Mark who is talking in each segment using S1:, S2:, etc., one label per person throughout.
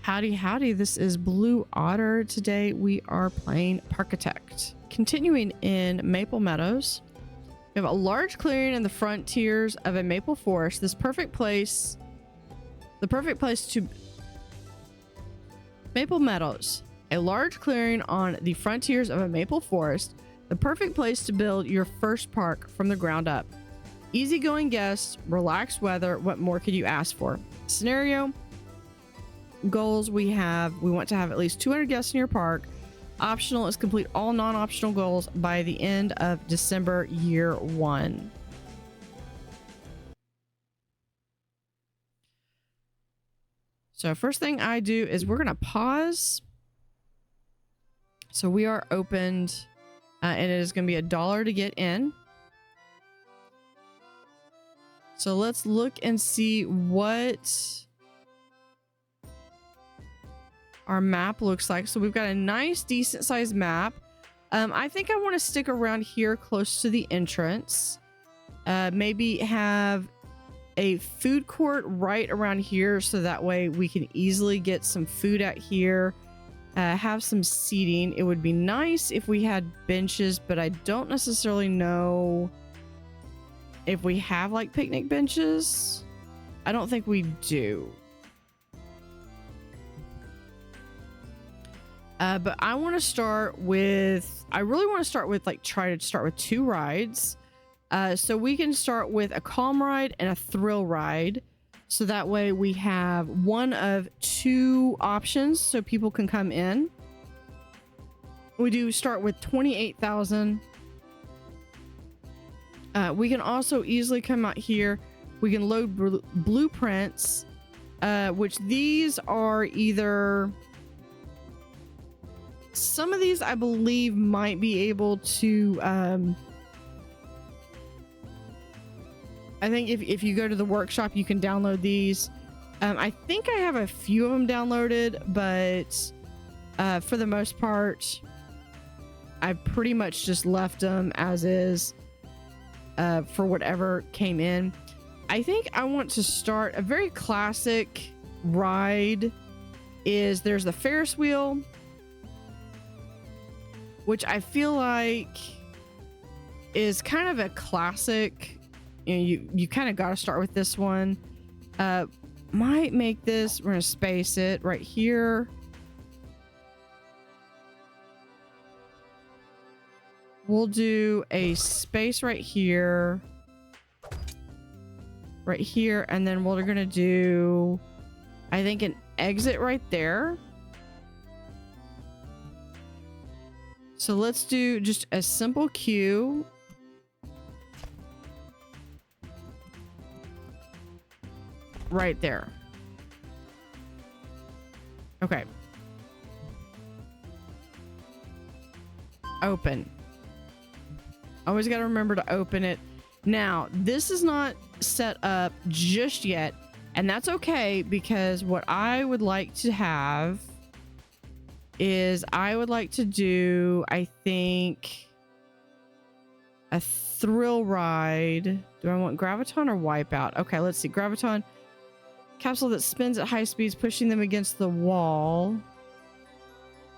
S1: Howdy, howdy. This is Blue Otter. Today we are playing Parkitect. Continuing in Maple Meadows. We have a large clearing in the frontiers of a maple forest. The perfect place to... Maple Meadows. A large clearing on the frontiers of a maple forest. The perfect place to build your first park from the ground up. Easygoing guests, relaxed weather. What more could you ask for? Scenario. Goals we want to have at least 200 guests in your park. Optional is complete all non-optional goals by the end of December year 1. So first thing I do is we're gonna pause. So we are opened and it is gonna be $1 to get in. So let's look and see what our map looks like. So we've got a nice decent sized map. I think I want to stick around here close to the entrance. Maybe have a food court right around here so that way we can easily get some food out here. Have some seating. It would be nice if we had benches, but I don't necessarily know if we have like picnic benches. I don't think we do. But I want to start with, I really want to start with like, try to start with 2 rides. So we can start with a calm ride and a thrill ride. So that way we have one of 2 options so people can come in. We do start with 28,000. We can also easily come out here. We can load blueprints, which these are either... Some of these I believe might be able to I think if you go to the workshop you can download these. I think I have a few of them downloaded, but for the most part I've pretty much just left them as is for whatever came in. I think I want to start a very classic ride. There's the Ferris wheel, which I feel like is kind of a classic. You know, you kind of got to start with this one. Might make this, we're gonna space it right here. We'll do a space right here, and then we're gonna do, I think, an exit right there. So let's do just a simple queue. Right there. Okay. Open. Always got to remember to open it. Now, this is not set up just yet, and that's okay, because what I would like to have is I would like to do, I think, a thrill ride. Do I want Graviton or Wipeout? Okay, let's see. Graviton. Capsule that spins at high speeds, pushing them against the wall.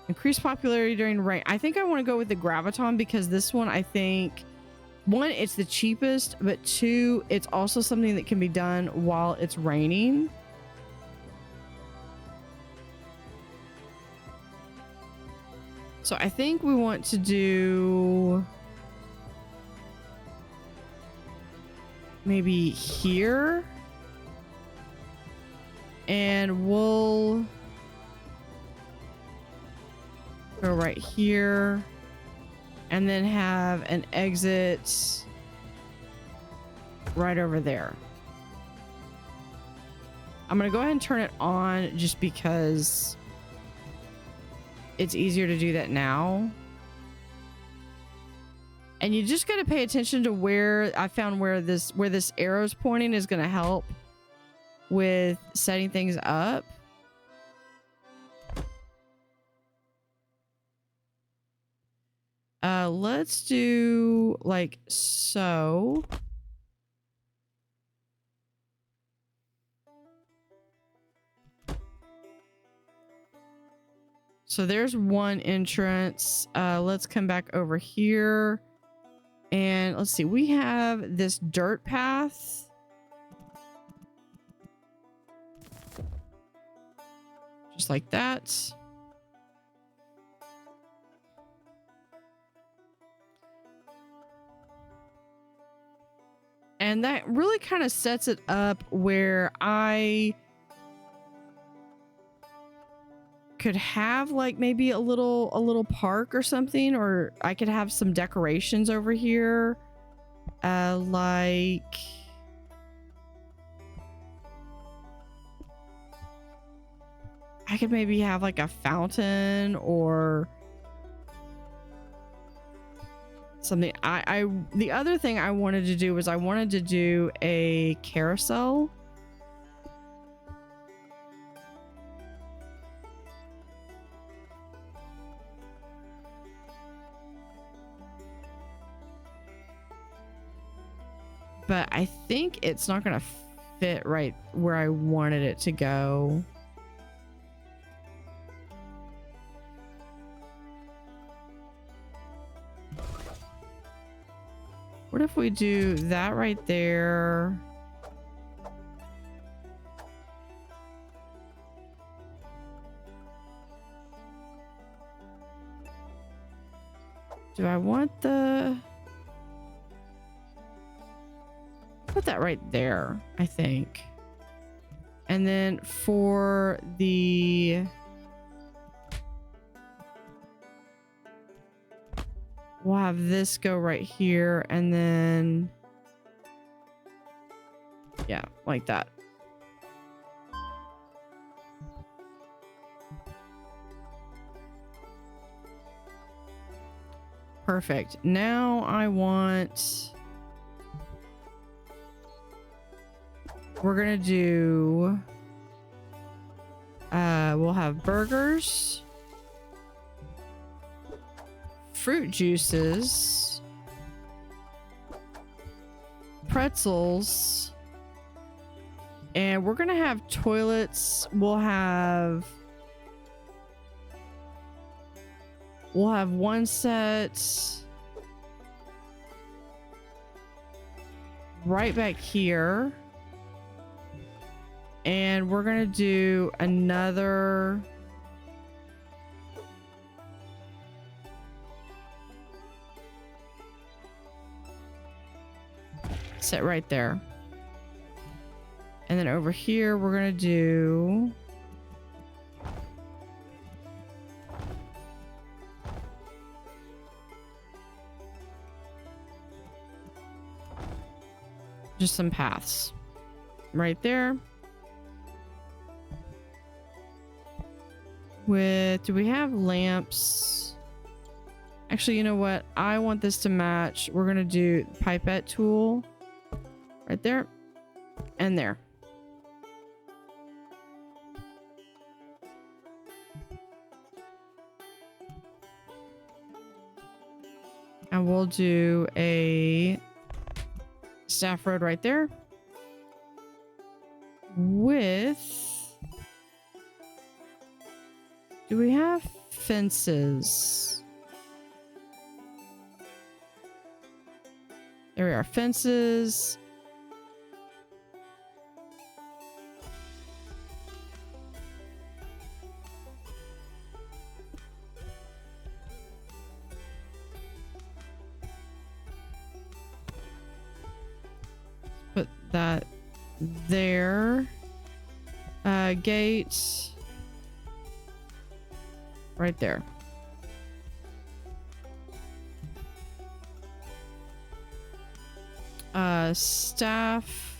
S1: Increase popularity during rain. I think I want to go with the Graviton because this one, I think, 1, it's the cheapest, but 2, it's also something that can be done while it's raining. So I think we want to do maybe here, and we'll go right here and then have an exit right over there. I'm gonna go ahead and turn it on just because it's easier to do that now. And you just got to pay attention to where I found where this arrow's pointing is going to help with setting things up. Let's do like so. So there's one entrance. Let's come back over here. And let's see. We have this dirt path. Just like that. And that really kind of sets it up where I could have like maybe a little park or something, or I could have some decorations over here. Like I could maybe have like a fountain or something. The other thing I wanted to do was I wanted to do a carousel. But I think it's not going to fit right where I wanted it to go. What if we do that right there? Do I want the... Put that right there, I think. And then for the... We'll have this go right here, and then... Yeah, like that. Perfect. Now I want... We're gonna do... we'll have burgers. Fruit juices. Pretzels. And we're gonna have toilets. We'll have one set right back here. And we're gonna do another set right there. And then over here we're gonna do just some paths right there. Do we have lamps? Actually, you know what? I want this to match. We're gonna do pipette tool right there and there. And we'll do a staff road right there with... Do we have fences? There we are, fences. Put that there. Gate. Right there. Staff.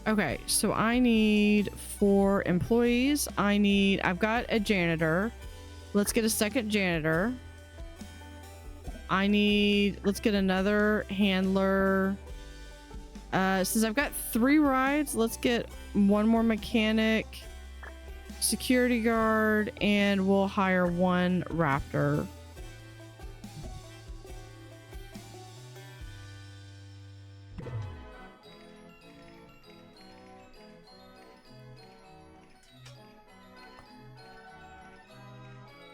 S1: Okay, so I need 4 employees. I've got a janitor. Let's get a second janitor. Let's get another handler. Since I've got 3 rides, let's get 1 more mechanic, security guard, and we'll hire 1 raptor.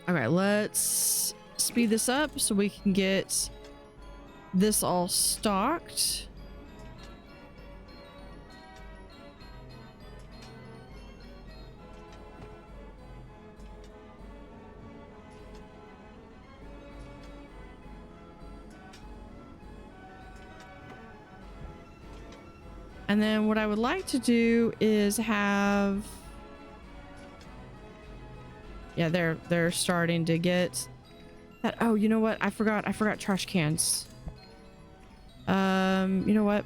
S1: Okay, let's speed this up so we can get this all stocked. And then what I would like to do is have, yeah, they're starting to get that. Oh, you know what? I forgot trash cans. You know what?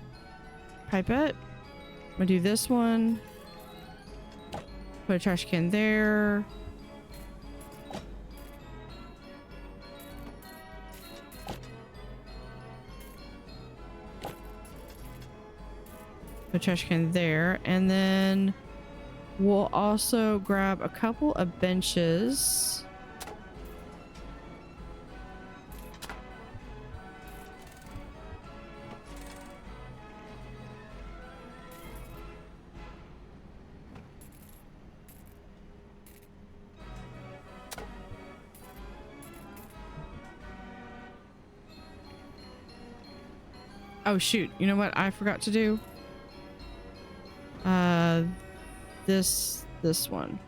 S1: Pipette. I'm gonna do this one. Put a trash can there. Put a trash can there, and then we'll also grab a couple of benches. Oh shoot, you know what I forgot to do? This one.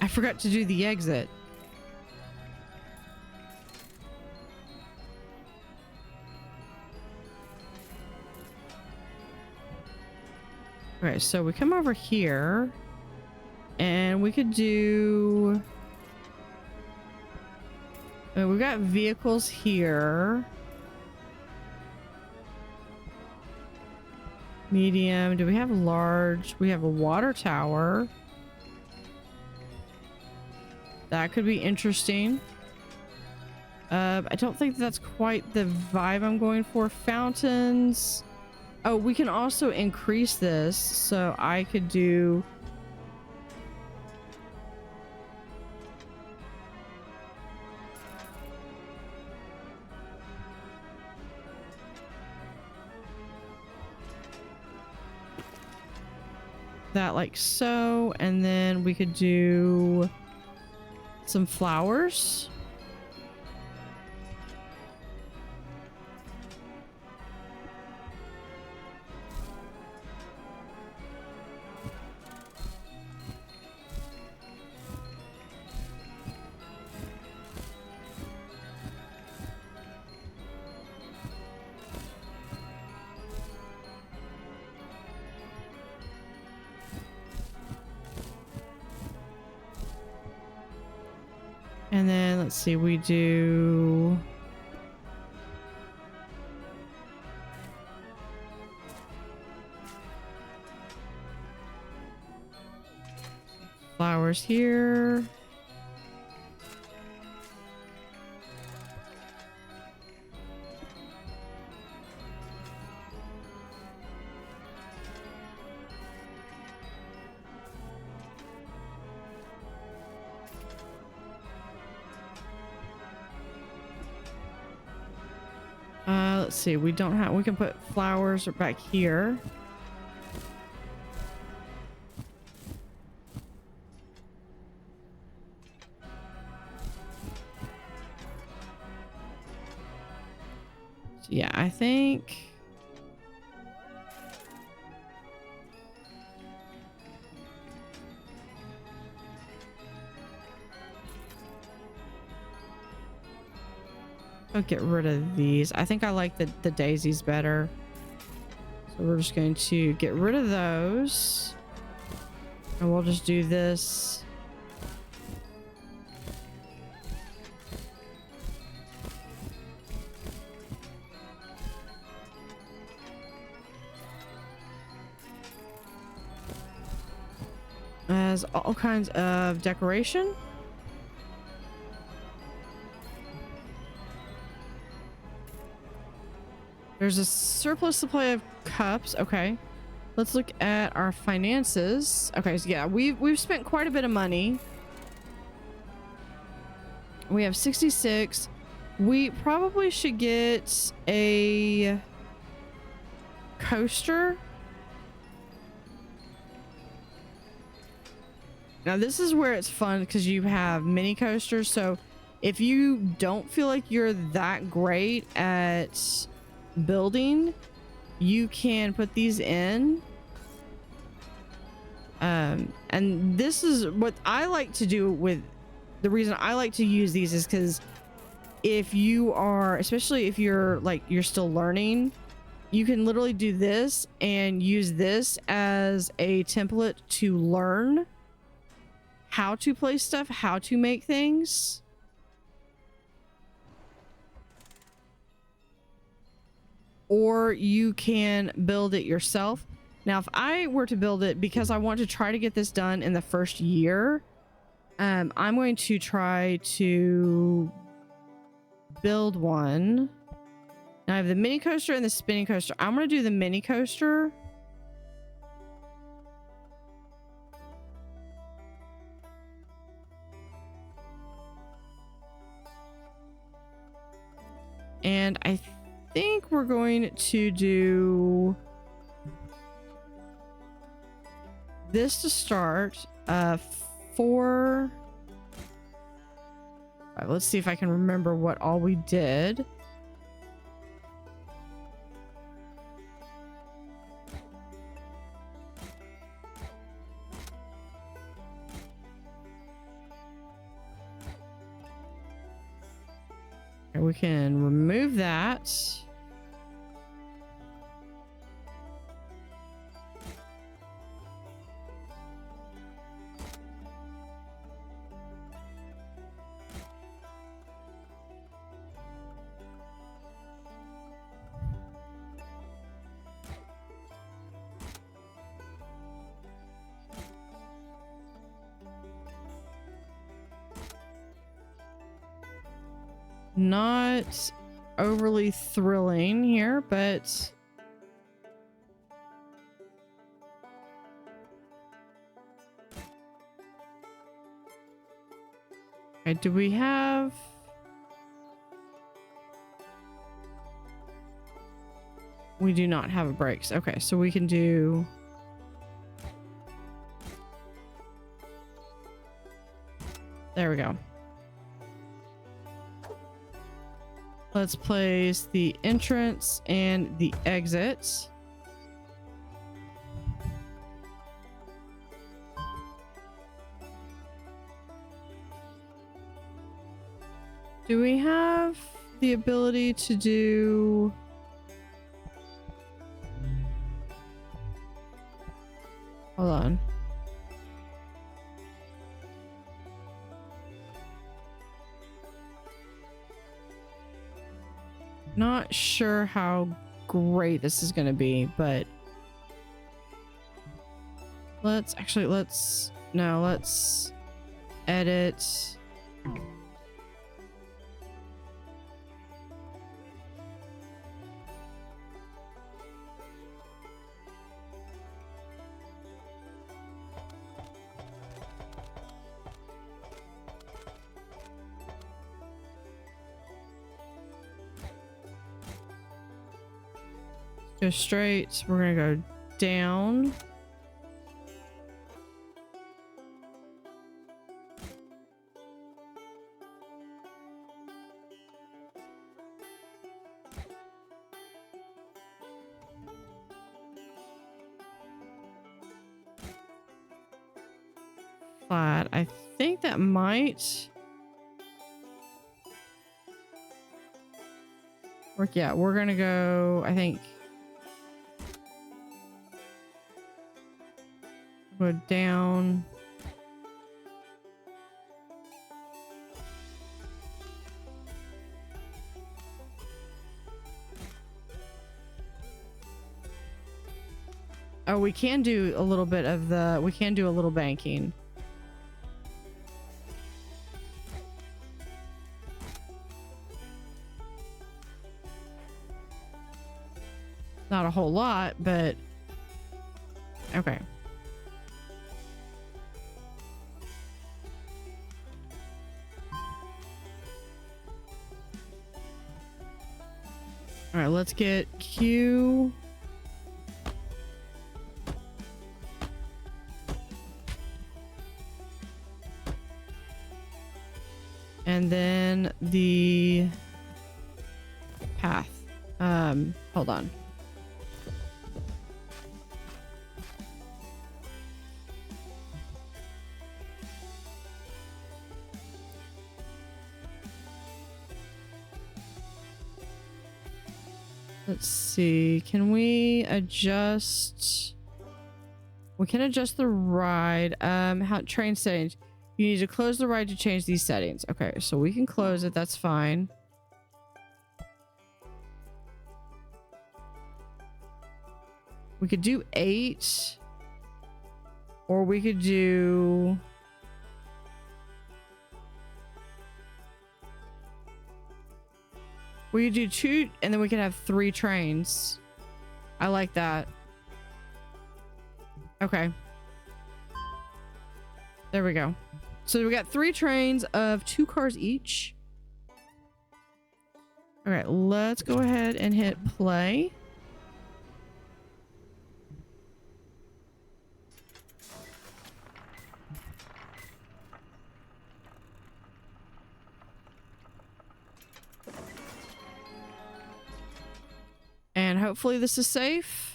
S1: I forgot to do the exit. Okay, so we come over here and we could do, we've got vehicles here. Medium. Do we have large? We have a water tower. That could be interesting. I don't think that's quite the vibe I'm going for. Fountains. Oh, we can also increase this, so I could do that like so, and then we could do some flowers. And then let's see, we do flowers here. Let's see, we don't have, we can put flowers back here. So yeah, I think I'll get rid of these. I think I like the daisies better. So we're just going to get rid of those. And we'll just do this. As all kinds of decoration. There's a surplus supply of cups. Okay. Let's look at our finances. Okay, so yeah, we've spent quite a bit of money. We have 66. We probably should get a coaster. Now this is where it's fun because you have mini coasters. So if you don't feel like you're that great at building, you can put these in. And this is what I like to do with, the reason I like to use these is because if you are, especially if you're like, you're still learning, you can literally do this and use this as a template to learn how to place stuff, how to make things. Or you can build it yourself. Now, if I were to build it, because I want to try to get this done in the first year, I'm going to try to build one. Now I have the mini coaster and the spinning coaster. I'm going to do the mini coaster. And I think we're going to do this to start. 4. All right, let's see if I can remember what all we did. Okay, we can remove that. Not overly thrilling here, but okay, do we have we do not have a brakes. Okay, so we can do there we go. Let's place the entrance and the exit. Do we have the ability to do... Hold on. Not sure how great this is going to be, but let's edit. Go straight. We're gonna go down. Flat. I think that might work. Yeah, we're gonna go, I think, go down. Oh, we can do a little bit of the, we can do a little banking. Not a whole lot, but okay. All right, let's get Q. And then the path. Hold on. Let's see. Can we adjust? We can adjust the ride. How train settings? You need to close the ride to change these settings. Okay, so we can close it. That's fine. We could do 8, or we could do. We could do 2, and then we could have 3 trains. I like that. Okay. There we go. So we got 3 trains of 2 cars each. All right, let's go ahead and hit play. And hopefully this is safe.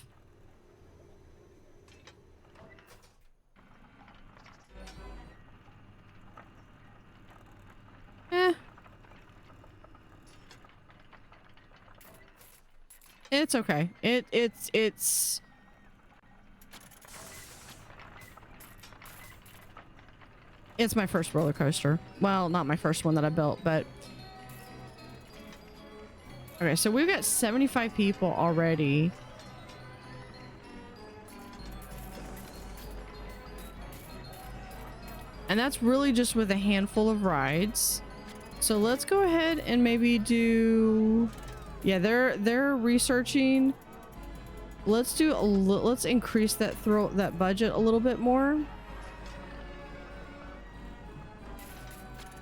S1: It's okay. It's my first roller coaster. Well, not my first one that I built, but okay, so we've got 75 people already. And that's really just with a handful of rides. So let's go ahead and maybe do, yeah, they're researching. Let's increase that budget a little bit more.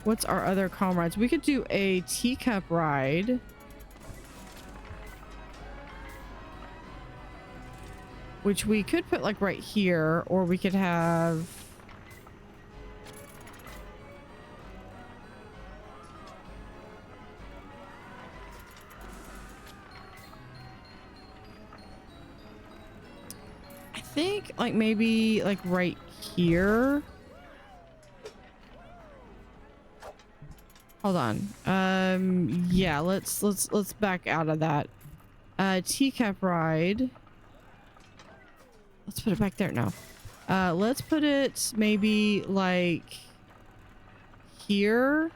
S1: What's our other calm rides? We could do a teacup ride. Which we could put like right here, or we could have. I think like maybe like right here. Hold on. Yeah, let's back out of that. Teacup ride. Let's put it back there now. Let's put it maybe like here.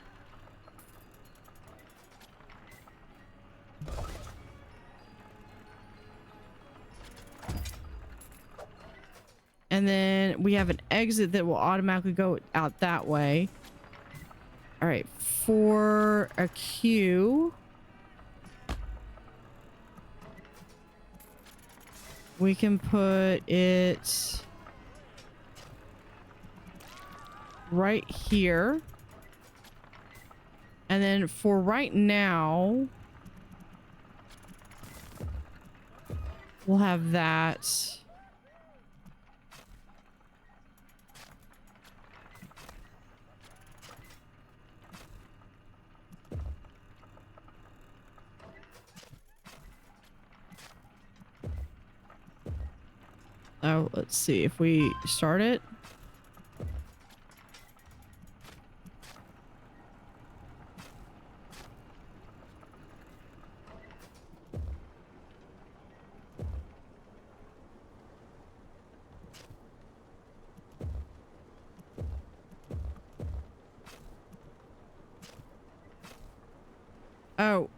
S1: And then we have an exit that will automatically go out that way. All right, for a queue, we can put it right here. And then for right now, we'll have that. Oh, let's see if we start it. Oh.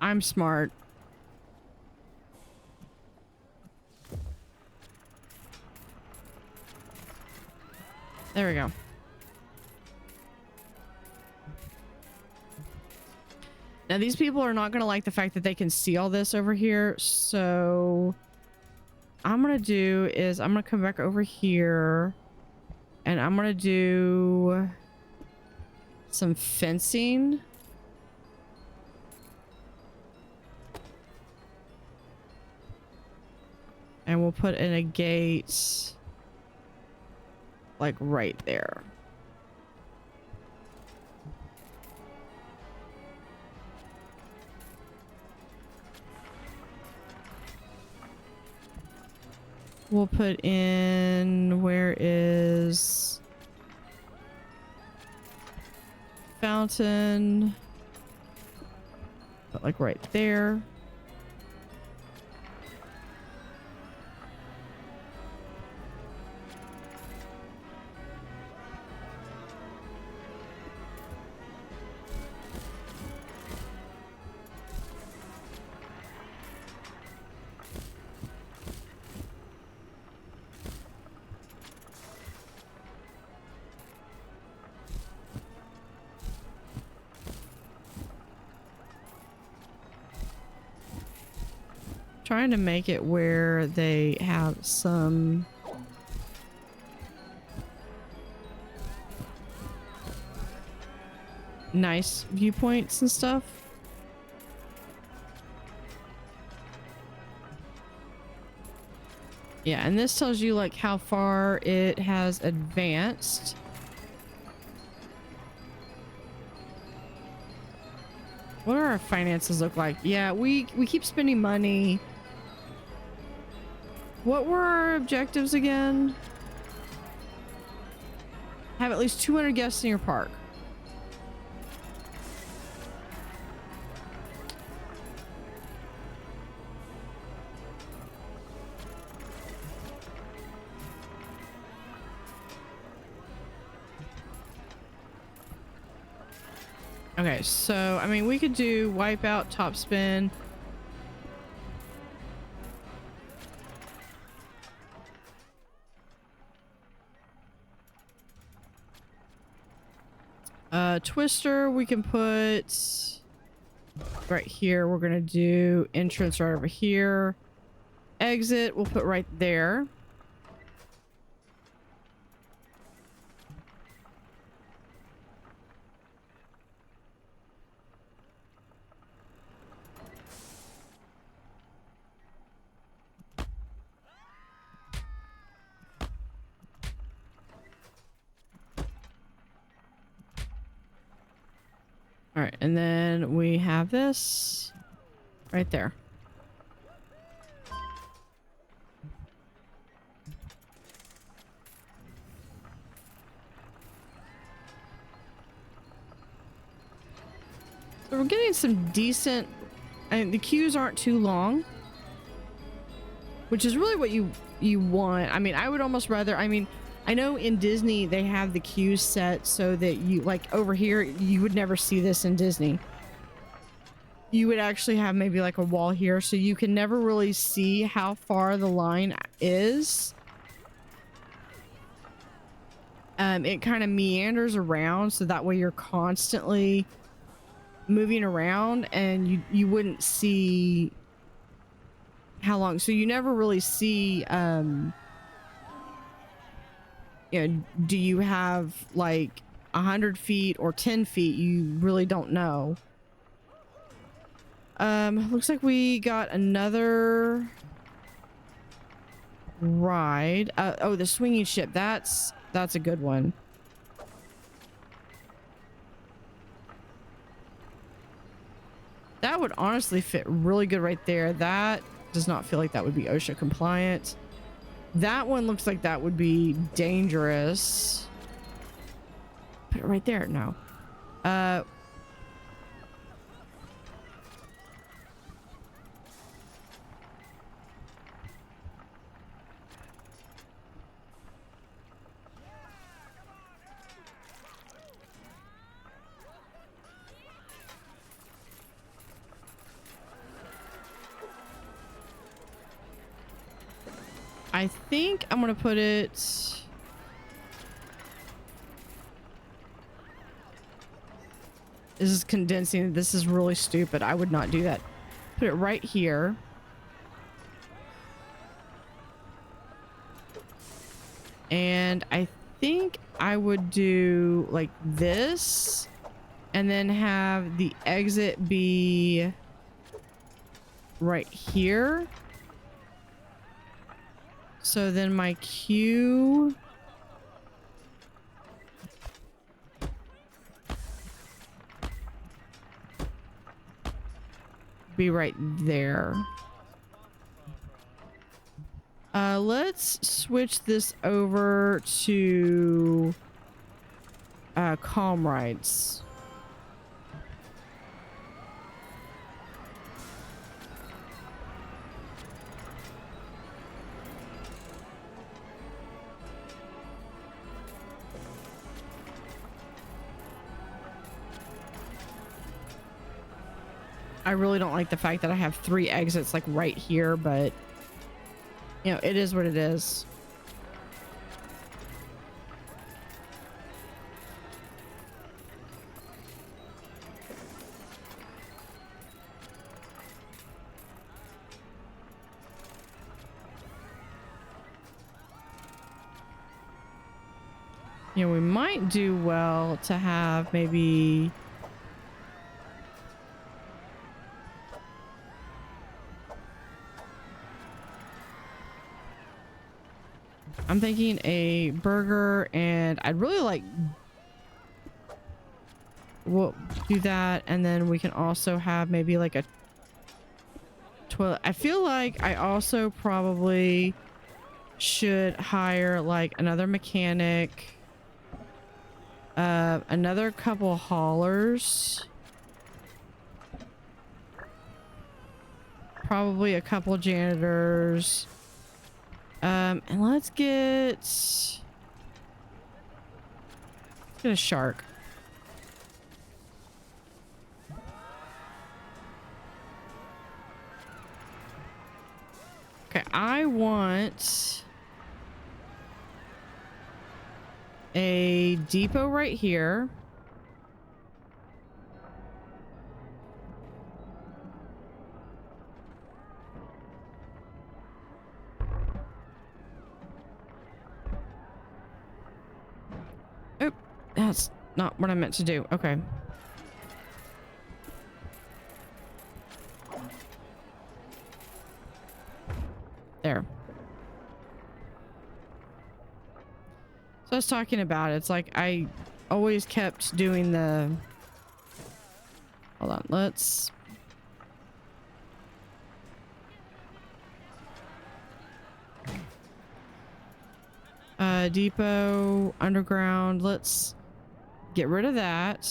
S1: I'm smart. There we go. Now these people are not going to like the fact that they can see all this over here. So I'm going to do is I'm going to come back over here and I'm going to do some fencing. And we'll put in a gate like right there. We'll put in, where is fountain? Put like right there. Trying to make it where they have some nice viewpoints and stuff. Yeah, and this tells you like how far it has advanced. What do our finances look like? Yeah, we keep spending money. What were our objectives again? Have at least 200 guests in your park. Okay, so I mean we could do wipeout, top spin. Twister we can put right here. We're gonna do entrance right over here. Exit we'll put right there. All right, and then we have this right there. So we're getting some decent, I mean, the queues aren't too long, which is really what you want. I mean, I would almost rather, I mean, I know in Disney they have the queues set so that you, like over here, you would never see this in Disney. You would actually have maybe like a wall here so you can never really see how far the line is. It kind of meanders around so that way you're constantly moving around and you wouldn't see how long. So you never really see, you know, do you have like 100 feet or 10 feet? You really don't know. Looks like we got another ride. Oh, the swinging ship. That's a good one. That would honestly fit really good right there. That does not feel like that would be OSHA compliant. That one looks like that would be dangerous. Put it right there. No. I think I'm gonna put it. This is condensing. This is really stupid. I would not do that. Put it right here. And I think I would do like this and then have the exit be right here. So then my queue be right there. Let's switch this over to calm rights. I really don't like the fact that I have 3 exits like right here, but you know, it is what it is. You know, we might do well to have maybe I'm thinking a burger, and I'd really like we'll do that, and then we can also have maybe like a toilet. I feel like I also probably should hire like another mechanic, another couple haulers, probably a couple janitors, and let's get a shark. Okay, I want a depot right here. Oh, that's not what I meant to do. Okay. There. So I was talking about it. It's like I always kept doing the... Hold on, let's... depot, underground, let's get rid of that.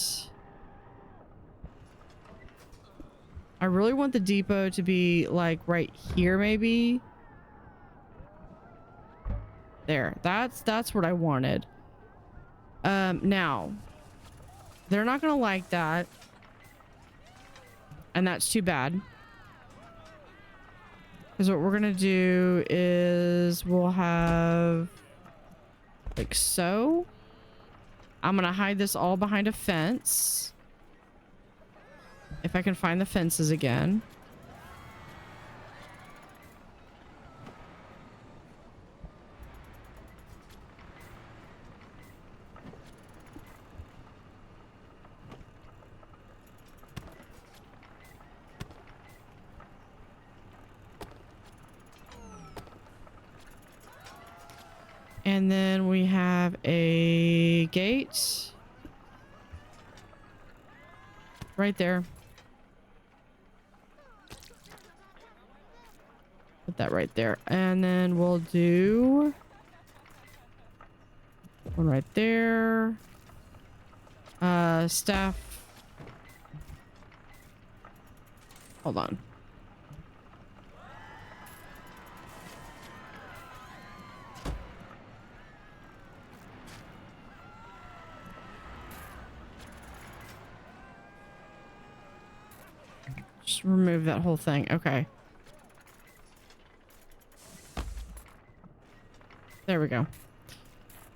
S1: I really want the depot to be like right here maybe. There, that's what I wanted. Now they're not gonna like that, and that's too bad, because what we're gonna do is we'll have like so. I'm gonna hide this all behind a fence if I can find the fences again. And then we have a gate right there. Put that right there. And then we'll do one right there. Staff. Hold on. Just remove that whole thing. Okay. There we go.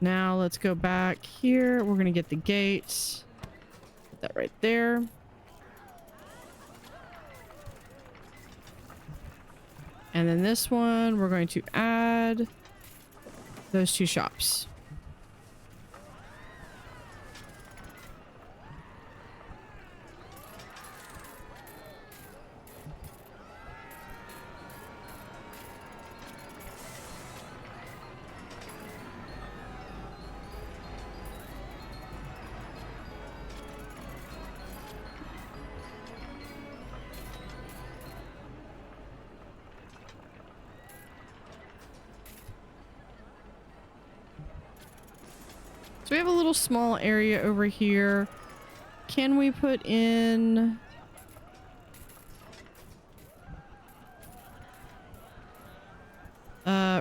S1: Now let's go back here. We're going to get the gate. Put that right there. And then this one, we're going to add those 2 shops. So we have a little small area over here. Can we put in...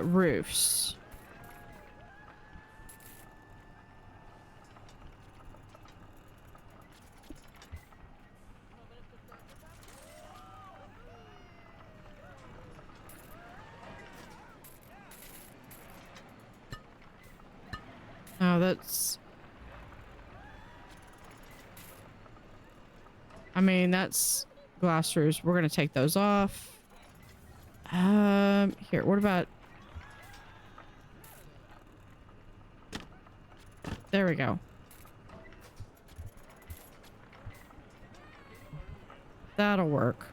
S1: roofs? Oh, that's... I mean, that's glass roofs. We're gonna take those off. Here, what about... There we go. That'll work.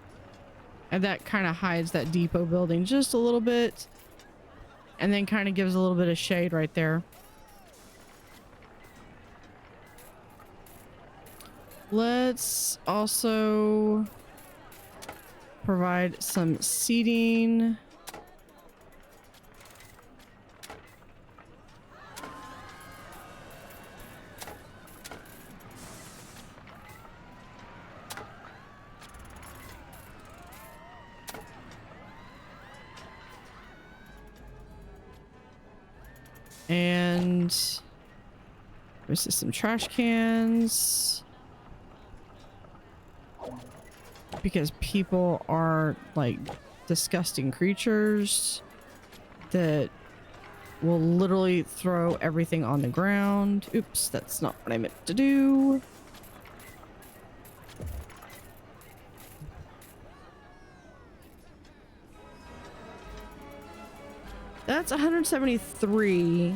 S1: And that kind of hides that depot building just a little bit. And then kind of gives a little bit of shade right there. Let's also provide some seating. And this is some trash cans. Because people are like disgusting creatures that will literally throw everything on the ground. Oops, that's not what I meant to do. That's 173.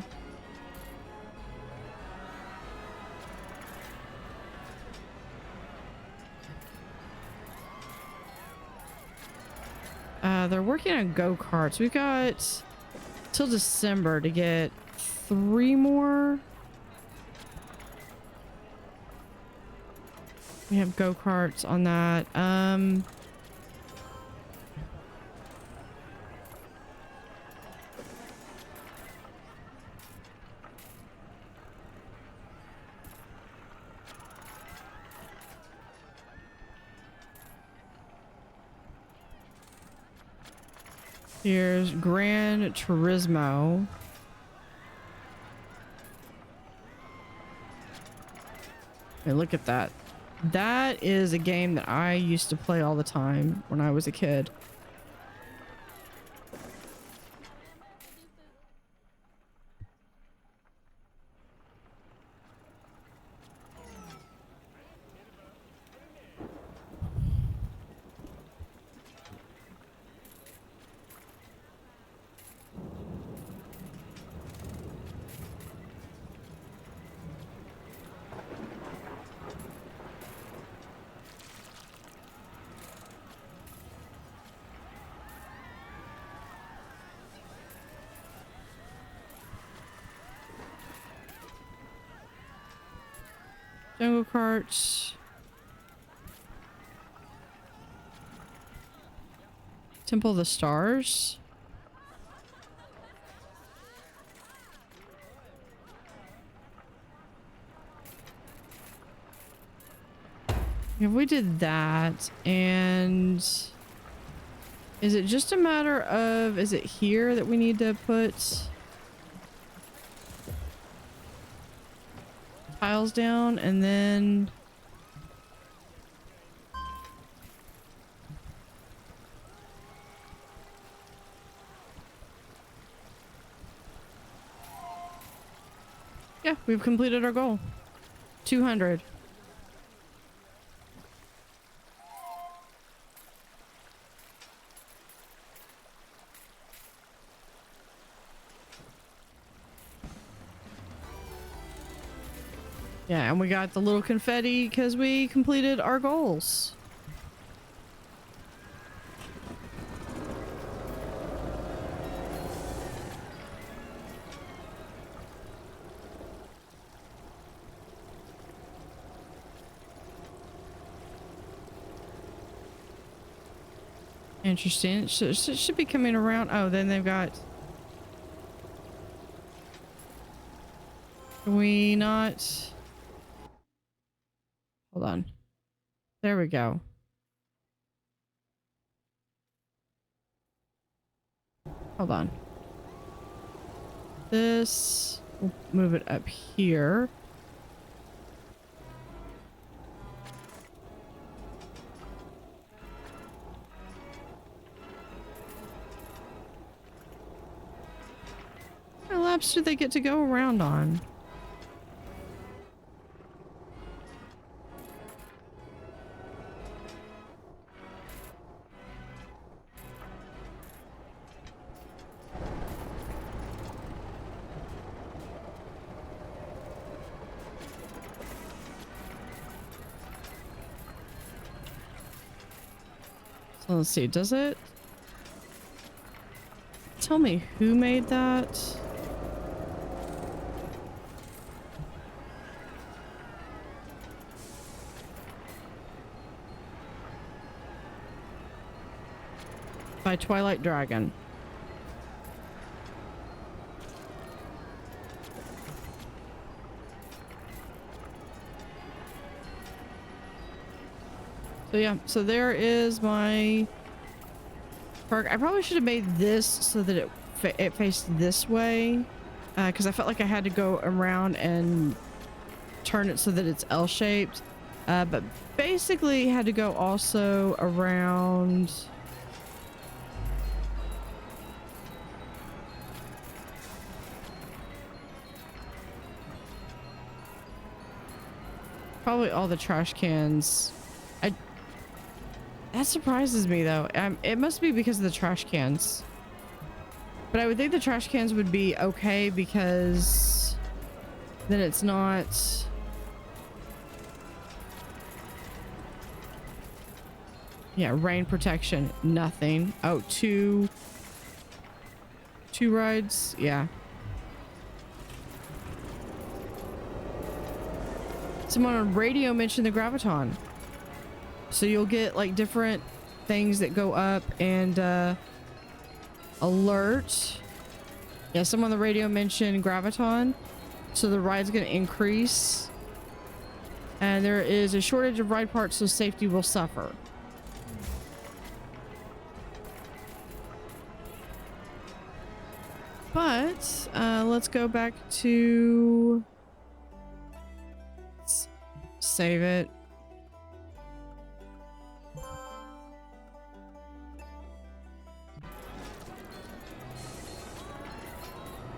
S1: They're working on go-karts. We've got till December to get 3 more. We have go-karts on that. Here's Gran Turismo. Hey, look at that. That is a game that I used to play all the time when I was a kid. Jungle carts. Temple of the Stars. If we did that, and is it just a matter of, is it here that we need to put tiles down, and then yeah, we've completed our goal. 200. Yeah, and we got the little confetti because we completed our goals. Interesting. It should be coming around. Oh, then they've got... Can we not? Hold on. There we go. Hold on. This, we'll move it up here. How many laps do they get to go around on? So let's see, does it tell me who made that? By Twilight Dragon. So yeah, so there is my park. I probably should have made this so that it faced this way, because I felt like I had to go around and turn it so that it's L-shaped, but basically had to go also around. Probably all the trash cans. That surprises me though. It must be because of the trash cans. But I would think the trash cans would be okay because then it's not. Yeah, rain protection, nothing. Oh, two rides. Yeah. Someone on radio mentioned the graviton. So you'll get like different things that go up and alert. Yeah, someone on the radio mentioned graviton. So the ride's going to increase. And there is a shortage of ride parts, so safety will suffer. But let's go back to... Let's save it.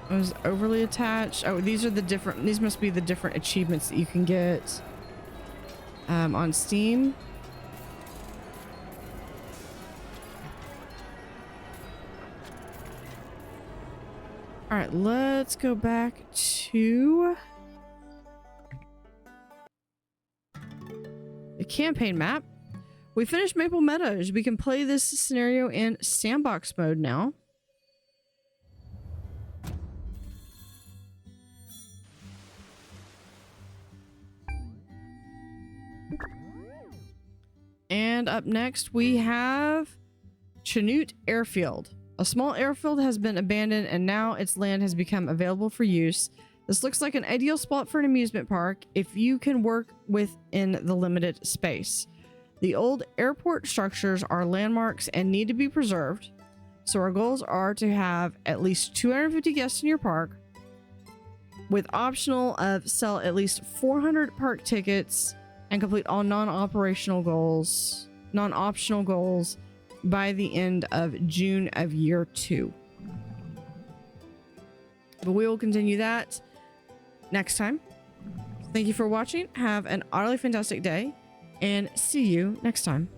S1: I was overly attached. Oh, these are the different, these must be the different achievements that you can get on Steam. All right, let's go back to the campaign map. We finished Maple Meadows. We can play this scenario in sandbox mode now. And up next we have Chanute Airfield. A small airfield has been abandoned and now its land has become available for use. This looks like an ideal spot for an amusement park if you can work within the limited space. The old airport structures are landmarks and need to be preserved. So our goals are to have at least 250 guests in your park, with optional of sell at least 400 park tickets and complete all non-optional goals by the end of June of year 2. But we will continue that next time. Thank you for watching. Have an utterly fantastic day and see you next time.